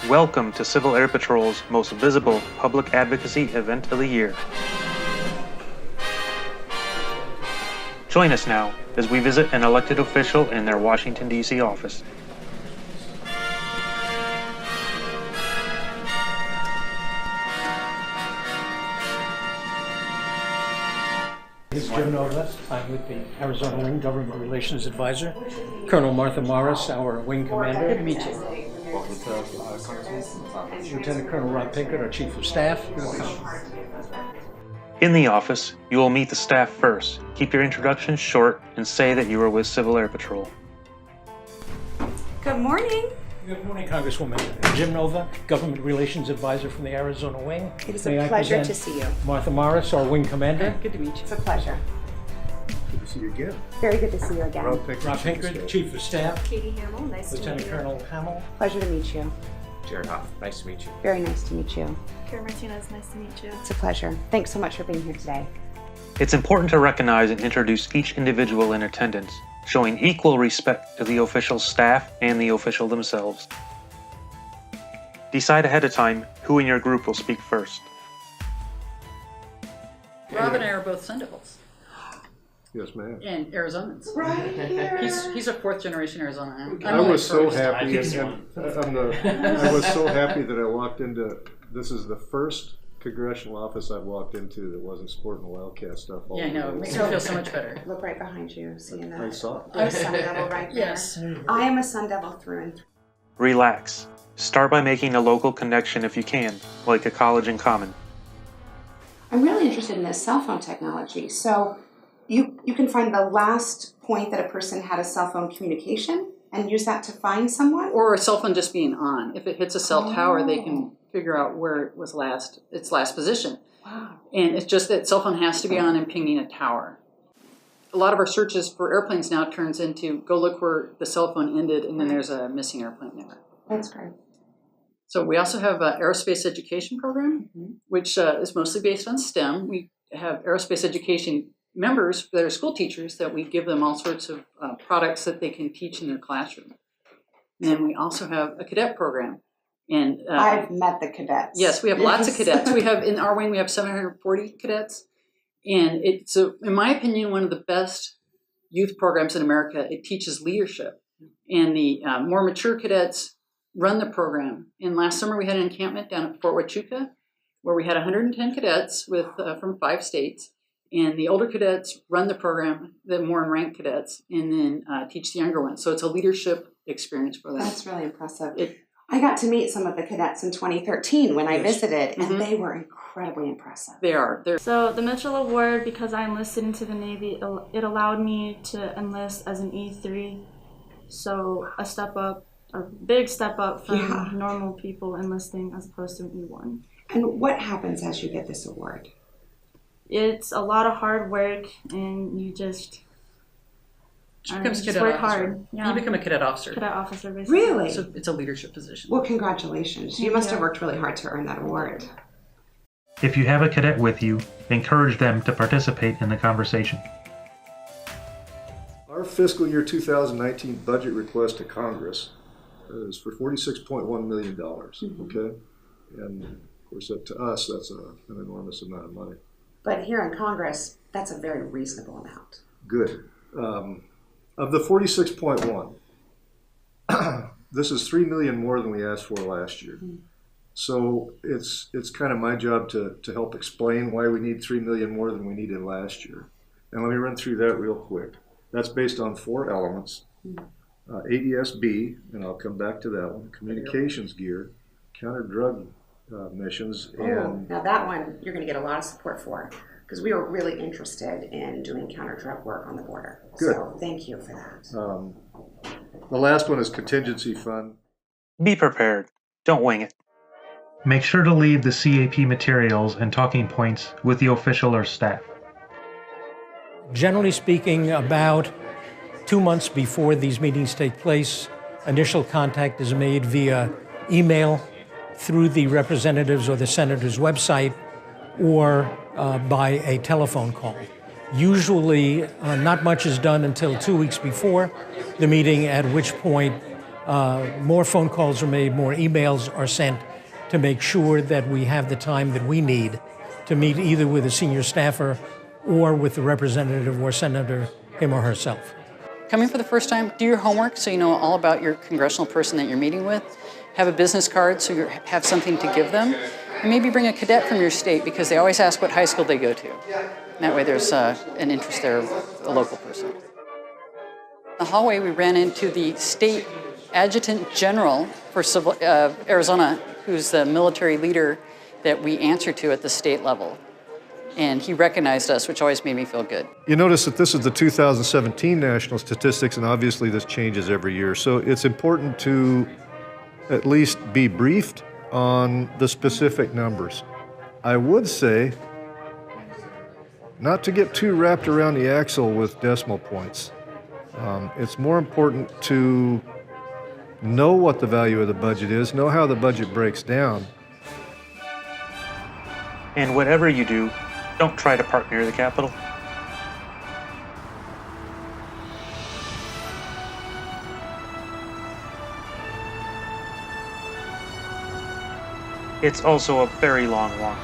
Welcome to Civil Air Patrol's most visible public advocacy event of the year. Join us now as we visit an elected official in their Washington, D.C. office. This is Jim Nova. I'm with the Arizona Wing Government Relations Advisor. Colonel Martha Morris, our wing commander. Good to meet you. Welcome to Lieutenant Colonel Rob Pinkett, our Chief of Staff. In the office, you will meet the staff first. Keep your introductions short and say that you are with Civil Air Patrol. Good morning. Good morning, Congresswoman. Jim Nova, Government Relations Advisor from the Arizona Wing. It is a pleasure to see you. Martha Morris, our wing commander. Good to meet you. It's a pleasure. Good to see you again. Very good to see you again. Rob Pinkett, Chief of Staff. Katie Hamill, nice to meet you. Lieutenant Colonel Hamill. Pleasure to meet you. Jared Hoff, nice to meet you. Very nice to meet you. Karen Martinez, nice to meet you. It's a pleasure. Thanks so much for being here today. It's important to recognize and introduce each individual in attendance, showing equal respect to the official staff and the official themselves. Decide ahead of time who in your group will speak first. Rob and I are both Sun Devils Yes, ma'am. and Arizonans. Right here. He's a fourth generation Arizonan. I was so happy, I was so happy that I walked into. This is the first congressional office I've walked into that wasn't sporting Wildcat stuff. Yeah, I know. It makes me feel so much better. Look right behind you, seeing that. I saw it. There's Sun Devil right there. Yes. I am a Sun Devil through and through. Relax. Start by making a local connection if you can, like a college in common. I'm really interested in this cell phone technology. So you can find the last point that a person had a cell phone communication and use that to find someone? Or a cell phone just being on. If it hits a cell tower, they can figure out where it was its last position. Wow. And it's just that cell phone has to be on and pinging a tower. A lot of our searches for airplanes now turns into go look where the cell phone ended and then there's a missing airplane there. That's great. So we also have an aerospace education program, which is mostly based on STEM. We have aerospace education members that are school teachers that we give them all sorts of products that they can teach in their classroom. And then we also have a cadet program. And I've met the cadets. Yes, we have lots of cadets. We have in our wing, we have 740 cadets. And it's, in my opinion, one of the best youth programs in America. It teaches leadership. And the more mature cadets run the program. And last summer we had an encampment down at Fort Huachuca where we had 110 cadets with from 5 states. And the older cadets run the program, the more ranked cadets, and then teach the younger ones. So it's a leadership experience for them. That's really impressive. I got to meet some of the cadets in 2013 when I visited, and they were incredibly impressive. They are. So the Mitchell Award, because I enlisted into the Navy, it allowed me to enlist as an E3. So a big step up from normal people enlisting as opposed to an E1. And what happens as you get this award? It's a lot of hard work, and you just cadet work officer. hard. Yeah. You become a cadet officer. Cadet officer, basically. Really? So it's a leadership position. Well, congratulations. You must have worked really hard to earn that award. If you have a cadet with you, encourage them to participate in the conversation. Our fiscal year 2019 budget request to Congress is for $46.1 million. Okay, and of course, to us, that's an enormous amount of money. But here in Congress, that's a very reasonable amount. Good. Of the 46.1, this is $3 million more than we asked for last year. So it's kind of my job to help explain why we need $3 million more than we needed last year. And let me run through that real quick. That's based on 4 elements. ADS-B, and I'll come back to that one, communications gear, counter-drug missions, and... Now that one you're going to get a lot of support for, because we were really interested in doing counter-drug work on the border. Good. So thank you for that. The last one is contingency fund. Be prepared. Don't wing it. Make sure to leave the CAP materials and talking points with the official or staff. Generally speaking, about 2 months before these meetings take place, initial contact is made via email, through the representatives or the senator's website, or by a telephone call. Usually, not much is done until 2 weeks before the meeting, at which point more phone calls are made, more emails are sent to make sure that we have the time that we need to meet either with a senior staffer or with the representative or senator, him or herself. Coming for the first time, do your homework so you know all about your congressional person that you're meeting with. Have a business card so you have something to give them. And maybe bring a cadet from your state because they always ask what high school they go to. That way there's an interest there of the local person. In the hallway, we ran into the state adjutant general for Arizona, who's the military leader that we answer to at the state level. And he recognized us, which always made me feel good. You notice that this is the 2017 national statistics, and obviously this changes every year. So it's important to at least be briefed on the specific numbers. I would say not to get too wrapped around the axle with decimal points. It's more important to know what the value of the budget is, know how the budget breaks down. And whatever you do, don't try to park near the Capitol. It's also a very long walk.